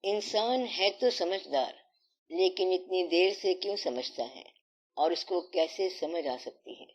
انسان ہے تو سمجھدار، لیکن اتنی دیر سے کیوں سمجھتا ہے اور اس کو کیسے سمجھ آ سکتی ہے؟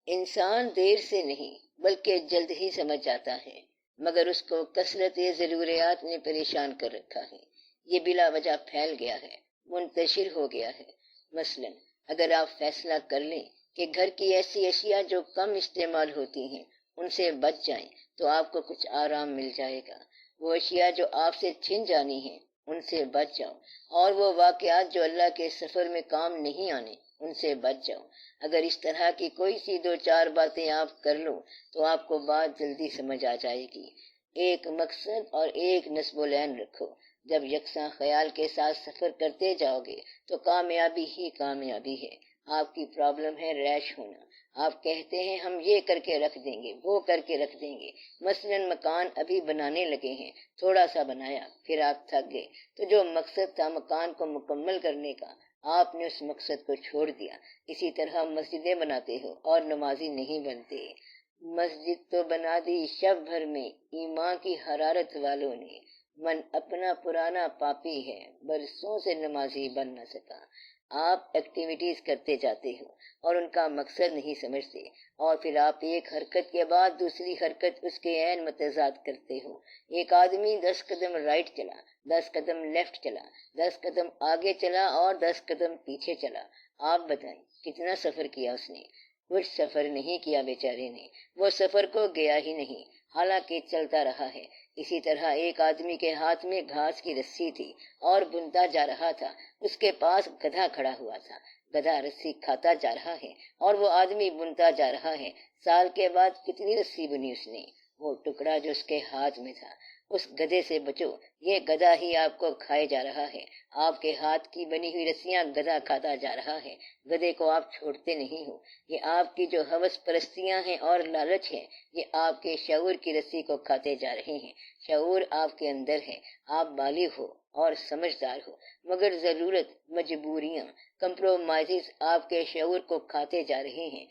انسان دیر سے نہیں بلکہ جلد ہی سمجھ جاتا ہے، مگر اس کو کثرت ضروریات نے پریشان کر رکھا ہے۔ یہ بلا وجہ پھیل گیا ہے، منتشر ہو گیا ہے۔ مثلا اگر آپ فیصلہ کر لیں کہ گھر کی ایسی اشیاء جو کم استعمال ہوتی ہیں ان سے بچ جائیں تو آپ کو کچھ آرام مل جائے گا۔ وہ اشیاء جو آپ سے چھن جانی ہیں ان سے بچ جاؤ، اور وہ واقعات جو اللہ کے سفر میں کام نہیں آنے ان سے بچ جاؤ۔ اگر اس طرح کی کوئی سی دو چار باتیں آپ کر لو تو آپ کو بات جلدی سمجھ آ جائے گی۔ ایک مقصد اور ایک نصب العین رکھو۔ جب یکساں خیال کے ساتھ سفر کرتے جاؤ گے تو کامیابی ہی کامیابی ہے۔ آپ کی پرابلم ہے ریش ہونا۔ آپ کہتے ہیں ہم یہ کر کے رکھ دیں گے، وہ کر کے رکھ دیں گے۔ مثلا مکان ابھی بنانے لگے ہیں، تھوڑا سا بنایا، پھر آپ تھک گئے تو جو مقصد تھا مکان کو مکمل کرنے کا، آپ نے اس مقصد کو چھوڑ دیا۔ اسی طرح مسجدیں بناتے ہو اور نمازی نہیں بنتے۔ مسجد تو بنا دی شب بھر میں ایمان کی حرارت والوں نے، من اپنا پرانا پاپی ہے برسوں سے نمازی بن نہ سکا۔ آپ ایکٹیویٹیز کرتے جاتے ہو اور ان کا مقصد نہیں سمجھتے، اور پھر آپ ایک حرکت کے بعد دوسری حرکت اس کے عین متضاد کرتے ہو۔ ایک آدمی 10 قدم رائٹ چلا، 10 قدم لیفٹ چلا، 10 قدم آگے چلا اور 10 قدم پیچھے چلا۔ آپ بتائیں کتنا سفر کیا اس نے؟ کچھ سفر نہیں کیا بیچارے نے، وہ سفر کو گیا ہی نہیں، حالانکہ چلتا رہا ہے۔ اسی طرح ایک آدمی کے ہاتھ میں گھاس کی رسی تھی اور بنتا جا رہا تھا، اس کے پاس گدھا کھڑا ہوا تھا۔ گدھا رسی کھاتا جا رہا ہے اور وہ آدمی بنتا جا رہا ہے۔ سال کے بعد کتنی رسی بنی اس نے؟ وہ ٹکڑا جو اس کے ہاتھ میں تھا۔ اس گدھے سے بچو، یہ گدھا ہی آپ کو کھائے جا رہا ہے۔ آپ کے ہاتھ کی بنی ہوئی رسیاں گدھا کھاتا جا رہا ہے، گدھے کو آپ چھوڑتے نہیں ہو۔ یہ آپ کی جو ہوس پرستیاں ہیں اور لالچ ہے، یہ آپ کے شعور کی رسی کو کھاتے جا رہے ہیں۔ شعور آپ کے اندر ہے، آپ بالغ ہو اور سمجھدار ہو، مگر ضرورت، مجبوریاں، کمپرومائزز آپ کے شعور کو کھاتے جا رہے ہیں،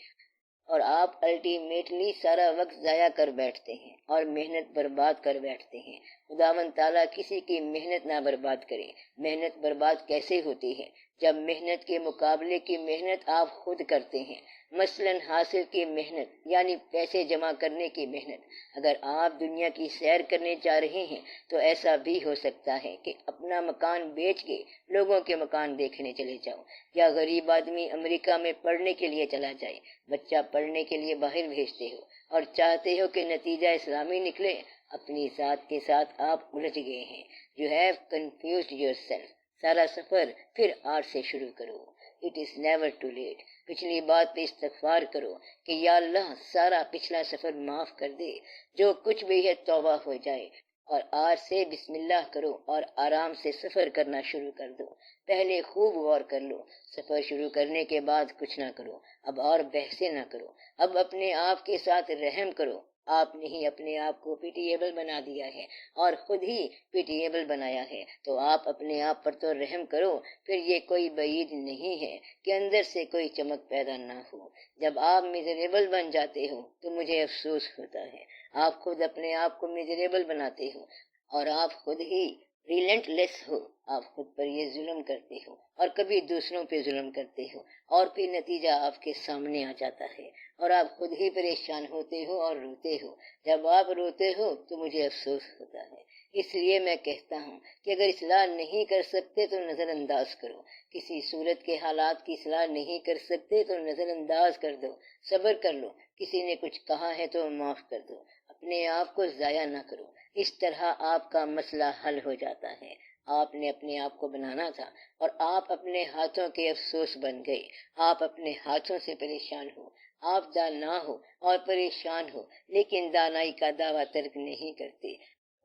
اور آپ الٹیمیٹلی سارا وقت ضائع کر بیٹھتے ہیں اور محنت برباد کر بیٹھتے ہیں۔ خداوند تعالیٰ کسی کی محنت نہ برباد کرے۔ محنت برباد کیسے ہوتی ہے؟ جب محنت کے مقابلے کی محنت آپ خود کرتے ہیں۔ مثلا حاصل کی محنت یعنی پیسے جمع کرنے کی محنت۔ اگر آپ دنیا کی سیر کرنے جا رہے ہیں تو ایسا بھی ہو سکتا ہے کہ اپنا مکان بیچ کے لوگوں کے مکان دیکھنے چلے جاؤ، یا غریب آدمی امریکہ میں پڑھنے کے لیے چلا جائے۔ بچہ پڑھنے کے لیے باہر بھیجتے ہو اور چاہتے ہو کہ نتیجہ اسلامی نکلے۔ اپنی ذات کے ساتھ آپ الجھ گئے ہیں۔ You have confused yourself۔ سارا سفر پھر آر سے شروع کرو۔ It is never too late۔ پچھلی بات پہ استغفار کرو کہ یا اللہ سارا پچھلا سفر معاف کر دے، جو کچھ بھی ہے توبہ ہو جائے، اور آج سے بسم اللہ کرو اور آرام سے سفر کرنا شروع کر دو۔ پہلے خوب غور کر لو، سفر شروع کرنے کے بعد کچھ نہ کرو، اب اور بحثیں نہ کرو، اب اپنے آپ کے ساتھ رحم کرو۔ آپ نے ہی اپنے آپ کو پیٹیبل بنا دیا ہے اور خود ہی پیٹیبل بنایا ہے، تو آپ اپنے آپ پر تو رحم کرو۔ پھر یہ کوئی بعید نہیں ہے کہ اندر سے کوئی چمک پیدا نہ ہو۔ جب آپ میزریبل بن جاتے ہو تو مجھے افسوس ہوتا ہے۔ آپ خود اپنے آپ کو میزریبل بناتے ہو اور آپ خود ہی ریلنٹ لیس ہو۔ آپ خود پر یہ ظلم کرتے ہو اور کبھی دوسروں پہ ظلم کرتے ہو، اور پھر نتیجہ آپ کے سامنے آ جاتا ہے اور آپ خود ہی پریشان ہوتے ہو اور روتے ہو۔ جب آپ روتے ہو تو مجھے افسوس ہوتا ہے۔ اس لیے میں کہتا ہوں کہ اگر اصلاح نہیں کر سکتے تو نظر انداز کرو۔ کسی صورت کے حالات کی اصلاح نہیں کر سکتے تو نظر انداز کر دو، صبر کر لو۔ کسی نے کچھ کہا ہے تو معاف کر دو، اپنے آپ کو ضائع نہ کرو۔ اس طرح آپ کا مسئلہ حل ہو جاتا ہے۔ آپ نے اپنے آپ کو بنانا تھا اور آپ اپنے ہاتھوں کے افسوس بن گئے۔ آپ اپنے ہاتھوں سے پریشان ہو۔ آپ دانا ہو اور پریشان ہو، لیکن دانائی کا دعویٰ ترک نہیں کرتے۔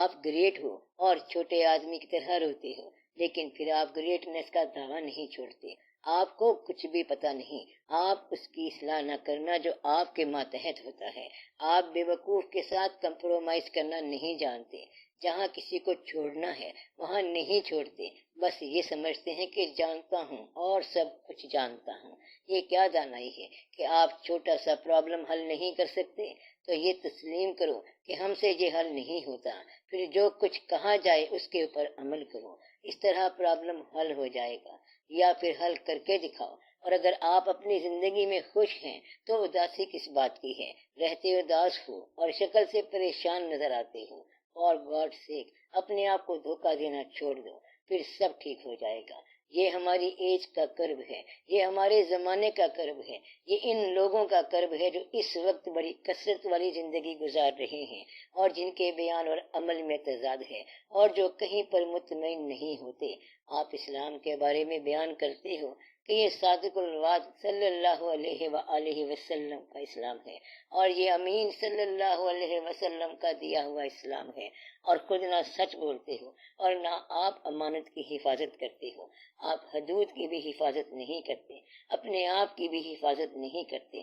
آپ گریٹ ہو اور چھوٹے آدمی کی طرح روتے ہو، لیکن پھر آپ گریٹنس کا دعویٰ نہیں چھوڑتے۔ آپ کو کچھ بھی پتہ نہیں، آپ اس کی اصلاح نہ کرنا جو آپ کے ماتحت ہوتا ہے۔ آپ بے وقوف کے ساتھ کمپرومائز کرنا نہیں جانتے۔ جہاں کسی کو چھوڑنا ہے وہاں نہیں چھوڑتے، بس یہ سمجھتے ہیں کہ جانتا ہوں اور سب کچھ جانتا ہوں۔ یہ کیا دانائی ہے کہ آپ چھوٹا سا پرابلم حل نہیں کر سکتے، تو یہ تسلیم کرو کہ ہم سے یہ حل نہیں ہوتا، پھر جو کچھ کہا جائے اس کے اوپر عمل کرو، اس طرح پرابلم حل ہو جائے گا، یا پھر حل کر کے دکھاؤ۔ اور اگر آپ اپنی زندگی میں خوش ہیں تو اداسی کس بات کی ہے؟ رہتے اداس ہو اور شکل سے پریشان نظر آتے ہو، اور گاڈ سیک اپنے آپ کو دھوکہ دینا چھوڑ دو، پھر سب ٹھیک ہو جائے گا۔ یہ ہماری ایج کا کرب ہے، یہ ہمارے زمانے کا کرب ہے، یہ ان لوگوں کا کرب ہے جو اس وقت بڑی کثرت والی زندگی گزار رہے ہیں اور جن کے بیان اور عمل میں تضاد ہے، اور جو کہیں پر مطمئن نہیں ہوتے۔ آپ اسلام کے بارے میں بیان کرتے ہو کہ یہ صادق الوعد صلی اللہ علیہ وآلہ وسلم کا اسلام ہے، اور یہ امین صلی اللہ علیہ وسلم کا دیا ہوا اسلام ہے، اور خود نہ سچ بولتے ہو اور نہ آپ امانت کی حفاظت کرتے ہو، آپ حدود کی بھی حفاظت نہیں کرتے، اپنے آپ کی بھی حفاظت نہیں کرتے،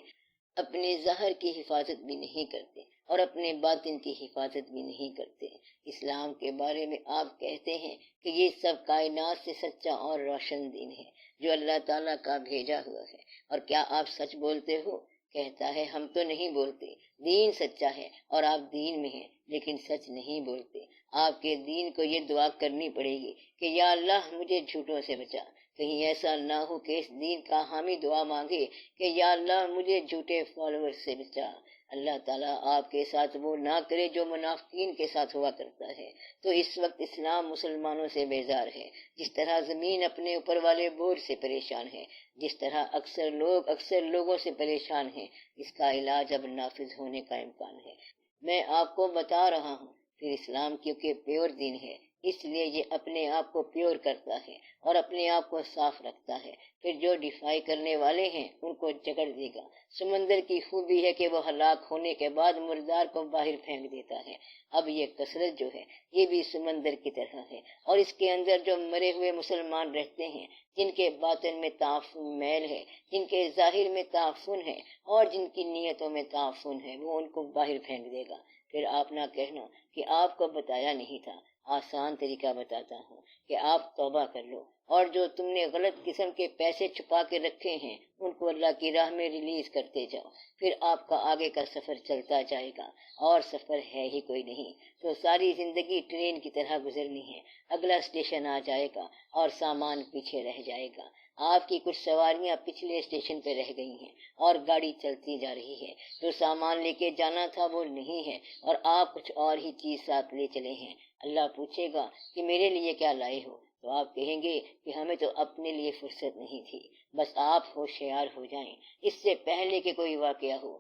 اپنے ظاہر کی حفاظت بھی نہیں کرتے، اور اپنے باطن کی حفاظت بھی نہیں کرتے۔ اسلام کے بارے میں آپ کہتے ہیں کہ یہ سب کائنات سے سچا اور روشن دین ہے جو اللہ تعالیٰ کا بھیجا ہوا ہے، اور کیا آپ سچ بولتے ہو؟ کہتا ہے ہم تو نہیں بولتے، دین سچا ہے اور آپ دین میں ہیں لیکن سچ نہیں بولتے۔ آپ کے دین کو یہ دعا کرنی پڑے گی کہ یا اللہ مجھے جھوٹوں سے بچا، کہیں ایسا نہ ہو کہ اس دین کا حامی دعا مانگے کہ یا اللہ مجھے جھوٹے فالوور سے بچا۔ اللہ تعالیٰ آپ کے ساتھ وہ نہ کرے جو منافقین کے ساتھ ہوا کرتا ہے۔ تو اس وقت اسلام مسلمانوں سے بیزار ہے، جس طرح زمین اپنے اوپر والے بورڈ سے پریشان ہے، جس طرح اکثر لوگوں سے پریشان ہیں۔ اس کا علاج اب نافذ ہونے کا امکان ہے۔ میں آپ کو بتا رہا ہوں، پھر اسلام کیونکہ پیور دین ہے اس لیے یہ اپنے آپ کو پیور کرتا ہے اور اپنے آپ کو صاف رکھتا ہے، پھر جو ڈیفائی کرنے والے ہیں ان کو جکڑ دے گا۔ سمندر کی خوبی ہے کہ وہ ہلاک ہونے کے بعد مردار کو باہر پھینک دیتا ہے۔ اب یہ کثرت جو ہے یہ بھی سمندر کی طرح ہے، اور اس کے اندر جو مرے ہوئے مسلمان رہتے ہیں، جن کے باطن میں تعفن میل ہے، جن کے ظاہر میں تعفن ہے اور جن کی نیتوں میں تعفن ہے، وہ ان کو باہر پھینک دے گا۔ پھر آپ نہ کہنا کہ آپ کو بتایا نہیں تھا۔ آسان طریقہ بتاتا ہوں کہ آپ توبہ کر لو، اور جو تم نے غلط قسم کے پیسے چھپا کے رکھے ہیں ان کو اللہ کی راہ میں ریلیز کرتے جاؤ، پھر آپ کا آگے کا سفر چلتا جائے گا، اور سفر ہے ہی کوئی نہیں تو ساری زندگی ٹرین کی طرح گزرنی ہے۔ اگلا اسٹیشن آ جائے گا اور سامان پیچھے رہ جائے گا۔ آپ کی کچھ سواریاں پچھلے اسٹیشن پہ رہ گئی ہیں اور گاڑی چلتی جا رہی ہے، جو سامان لے کے جانا تھا وہ نہیں ہے، اور آپ کچھ اور ہی چیز ساتھ لے چلے ہیں۔ اللہ پوچھے گا کہ میرے لیے کیا لائے ہو؟ تو آپ کہیں گے کہ ہمیں تو اپنے لیے فرصت نہیں تھی۔ بس آپ ہوشیار ہو جائیں اس سے پہلے کہ کوئی واقعہ ہو۔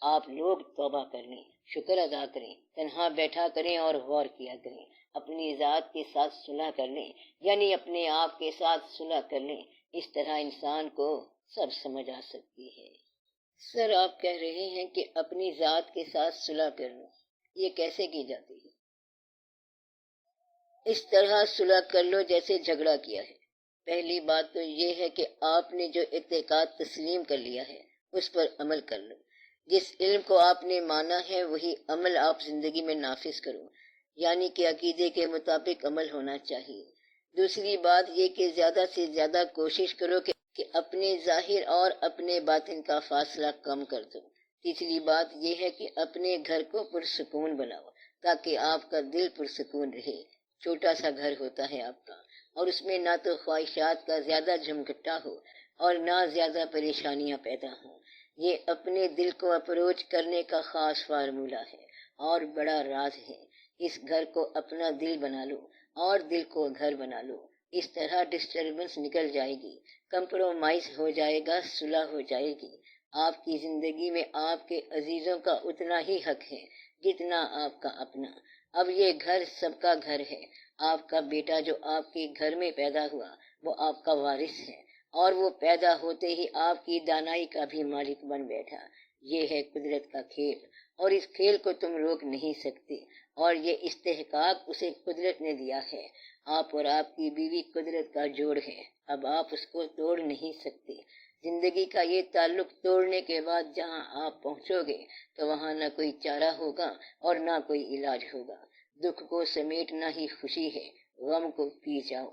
آپ لوگ توبہ کر لیں، شکر ادا کریں، تنہا بیٹھا کریں اور غور کیا کریں، اپنی ذات کے ساتھ صلح کر لیں، یعنی اپنے آپ کے ساتھ صلح کر لیں۔ اس طرح انسان کو سب سمجھ آ سکتی ہے۔ سر آپ کہہ رہے ہیں کہ اپنی ذات کے ساتھ صلح کر لیں، یہ کیسے کی جاتی ہے؟ اس طرح صلح کر لو جیسے جھگڑا کیا ہے۔ پہلی بات تو یہ ہے کہ آپ نے جو اعتقاد تسلیم کر لیا ہے اس پر عمل کر لو۔ جس علم کو آپ نے مانا ہے وہی عمل آپ زندگی میں نافذ کرو، یعنی کہ عقیدے کے مطابق عمل ہونا چاہیے۔ دوسری بات یہ کہ زیادہ سے زیادہ کوشش کرو کہ اپنے ظاہر اور اپنے باطن کا فاصلہ کم کر دو۔ تیسری بات یہ ہے کہ اپنے گھر کو پرسکون بناؤ تاکہ آپ کا دل پرسکون رہے۔ چھوٹا سا گھر ہوتا ہے آپ کا، اور اس میں نہ تو خواہشات کا زیادہ جھمگٹا ہو اور نہ زیادہ پریشانیاں پیدا ہوں۔ یہ اپنے دل کو اپروچ کرنے کا خاص فارمولہ ہے اور بڑا راز ہے۔ اس گھر کو اپنا دل بنا لو اور دل کو گھر بنا لو۔ اس طرح ڈسٹربنس نکل جائے گی، کمپرومائز ہو جائے گا، صلح ہو جائے گی۔ آپ کی زندگی میں آپ کے عزیزوں کا اتنا ہی حق ہے جتنا آپ کا اپنا۔ اب یہ گھر سب کا گھر ہے۔ آپ کا بیٹا جو آپ کے گھر میں پیدا ہوا وہ آپ کا وارث ہے، اور وہ پیدا ہوتے ہی آپ کی دانائی کا بھی مالک بن بیٹھا۔ یہ ہے قدرت کا کھیل، اور اس کھیل کو تم روک نہیں سکتے، اور یہ استحقاق اسے قدرت نے دیا ہے۔ آپ اور آپ کی بیوی قدرت کا جوڑ ہے، اب آپ اس کو توڑ نہیں سکتے۔ زندگی کا یہ تعلق توڑنے کے بعد جہاں آپ پہنچو گے تو وہاں نہ کوئی چارہ ہوگا اور نہ کوئی علاج ہوگا۔ دکھ کو سمیٹنا ہی خوشی ہے، غم کو پی جاؤ۔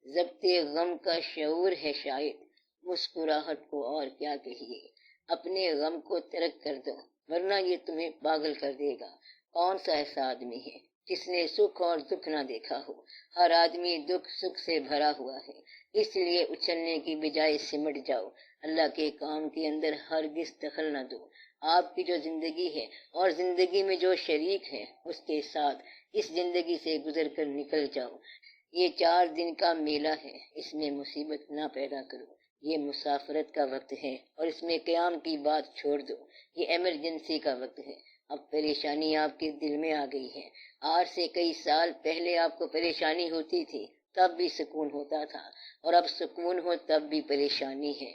ضبط غم کا شعور ہے شاید، مسکراہٹ کو اور کیا کہیے۔ اپنے غم کو ترک کر دو ورنہ یہ تمہیں پاگل کر دے گا۔ کون سا ایسا آدمی ہے جس نے سکھ اور دکھ نہ دیکھا ہو؟ ہر آدمی دکھ سکھ سے بھرا ہوا ہے، اس لیے اچھلنے کی بجائے سمٹ جاؤ۔ اللہ کے کام کے اندر ہرگز دخل نہ دو۔ آپ کی جو زندگی ہے اور زندگی میں جو شریک ہے اس کے ساتھ اس زندگی سے گزر کر نکل جاؤ۔ یہ 4 دن کا میلہ ہے، اس میں مصیبت نہ پیدا کرو۔ یہ مسافرت کا وقت ہے اور اس میں قیام کی بات چھوڑ دو۔ یہ ایمرجنسی کا وقت ہے۔ اب پریشانی آپ کے دل میں آ گئی ہے۔ آج سے کئی سال پہلے آپ کو پریشانی ہوتی تھی، تب بھی سکون ہوتا تھا، اور اب سکون ہو تب بھی پریشانی ہے۔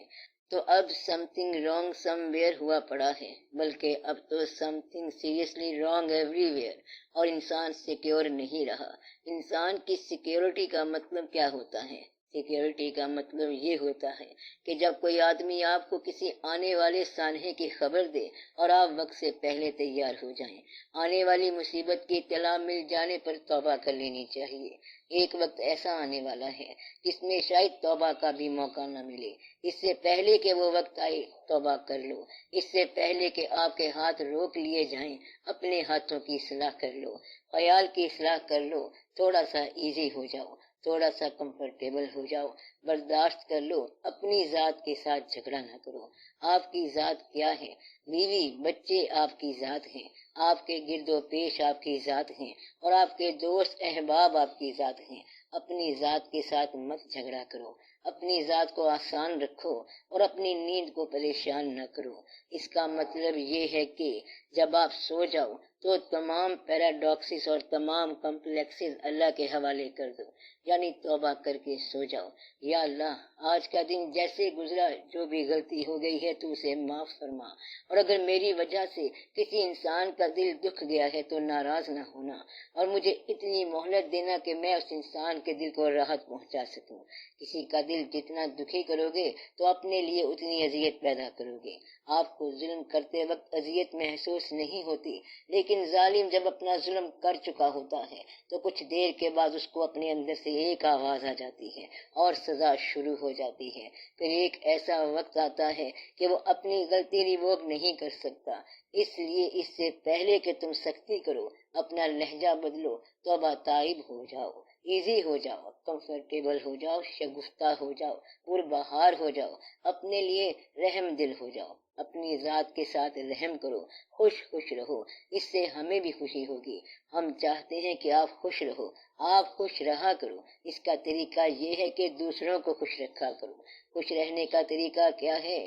تو اب some thing wrong some where ہوا پڑا ہے، بلکہ اب تو some thing seriously wrong every where, اور انسان سیکیور نہیں رہا۔ انسان کی سیکیورٹی کا مطلب کیا ہوتا ہے؟ سیکیورٹی کا مطلب یہ ہوتا ہے کہ جب کوئی آدمی آپ کو کسی آنے والے سانحے کی خبر دے اور آپ وقت سے پہلے تیار ہو جائیں۔ آنے والی مصیبت کی اطلاع مل جانے پر توبہ کر لینی چاہیے۔ ایک وقت ایسا آنے والا ہے جس میں شاید توبہ کا بھی موقع نہ ملے۔ اس سے پہلے کہ وہ وقت آئے توبہ کر لو۔ اس سے پہلے کہ آپ کے ہاتھ روک لیے جائیں اپنے ہاتھوں کی اصلاح کر لو، خیال کی اصلاح کر لو، تھوڑا سا ایزی ہو جاؤ، تھوڑا سا کمفرٹیبل ہو جاؤ، برداشت کر لو، اپنی ذات کے ساتھ جھگڑا نہ کرو۔ آپ کی ذات کیا ہے؟ بیوی بچے آپ کی ذات ہیں، آپ کے گرد و پیش آپ کی ذات ہیں، اور آپ کے دوست احباب آپ کی ذات ہیں۔ اپنی ذات کے ساتھ مت جھگڑا کرو، اپنی ذات کو آسان رکھو اور اپنی نیند کو پریشان نہ کرو۔ اس کا مطلب یہ ہے کہ جب آپ سو جاؤ تو تمام پیراڈاکسز اور تمام کمپلیکسز اللہ کے حوالے کر دو، یعنی توبہ کر کے سو جاؤ۔ یا اللہ، آج کا دن جیسے گزرا، جو بھی غلطی ہو گئی ہے تو اسے معاف فرما، اور اگر میری وجہ سے کسی انسان کا دل دکھ گیا ہے تو ناراض نہ ہونا، اور مجھے اتنی مہلت دینا کہ میں اس انسان کے دل کو راحت پہنچا سکوں۔ کسی کا دل جتنا دکھی کرو گے تو اپنے لیے اتنی اذیت پیدا کرو گے۔ آپ کو ظلم کرتے وقت اذیت محسوس نہیں ہوتی، لیکن ظالم جب اپنا ظلم کر چکا ہوتا ہے تو کچھ دیر کے بعد اس کو اپنے اندر سے ایک آواز آ جاتی ہے اور سزا شروع ہو جاتی ہے۔ پھر ایک ایسا وقت آتا ہے کہ وہ اپنی غلطی ریووک نہیں کر سکتا۔ اس لیے اس سے پہلے کہ تم سختی کرو اپنا لہجہ بدلو، توبہ تائب ہو جاؤ، ایزی ہو جاؤ، کمفرٹیبل ہو جاؤ، شگفتہ ہو جاؤ، پربہار ہو جاؤ، اپنے لیے رحم دل ہو جاؤ، اپنی ذات کے ساتھ رحم کرو، خوش رہو، اس سے ہمیں بھی خوشی ہوگی۔ ہم چاہتے ہیں کہ آپ خوش رہو، آپ خوش رہا کرو۔ اس کا طریقہ یہ ہے کہ دوسروں کو خوش رکھا کرو۔ خوش رہنے کا طریقہ کیا ہے؟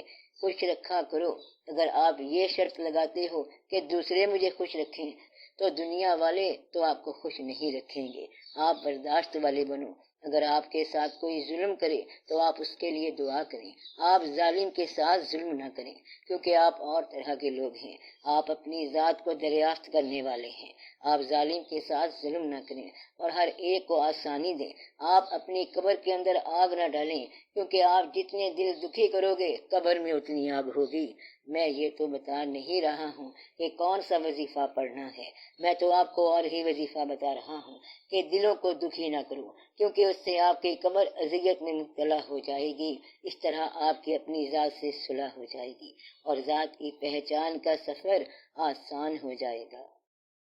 خوش رکھا کرو۔ اگر آپ یہ شرط لگاتے ہو کہ دوسرے مجھے خوش رکھیں تو دنیا والے تو آپ کو خوش نہیں رکھیں گے۔ آپ برداشت والے بنو۔ اگر آپ کے ساتھ کوئی ظلم کرے تو آپ اس کے لیے دعا کریں۔ آپ ظالم کے ساتھ ظلم نہ کریں، کیونکہ آپ اور طرح کے لوگ ہیں۔ آپ اپنی ذات کو دریافت کرنے والے ہیں۔ آپ ظالم کے ساتھ ظلم نہ کریں اور ہر ایک کو آسانی دیں۔ آپ اپنی قبر کے اندر آگ نہ ڈالیں، کیونکہ آپ جتنے دل دکھی کرو گے قبر میں اتنی آگ ہوگی۔ میں یہ تو بتا نہیں رہا ہوں کہ کون سا وظیفہ پڑھنا ہے، میں تو آپ کو اور ہی وظیفہ بتا رہا ہوں کہ دلوں کو دکھی نہ کرو، کیونکہ اس سے آپ کی قبر اذیت میں مبتلا ہو جائے گی۔ اس طرح آپ کی اپنی ذات سے صلح ہو جائے گی اور ذات کی پہچان کا سفر آسان ہو جائے گا۔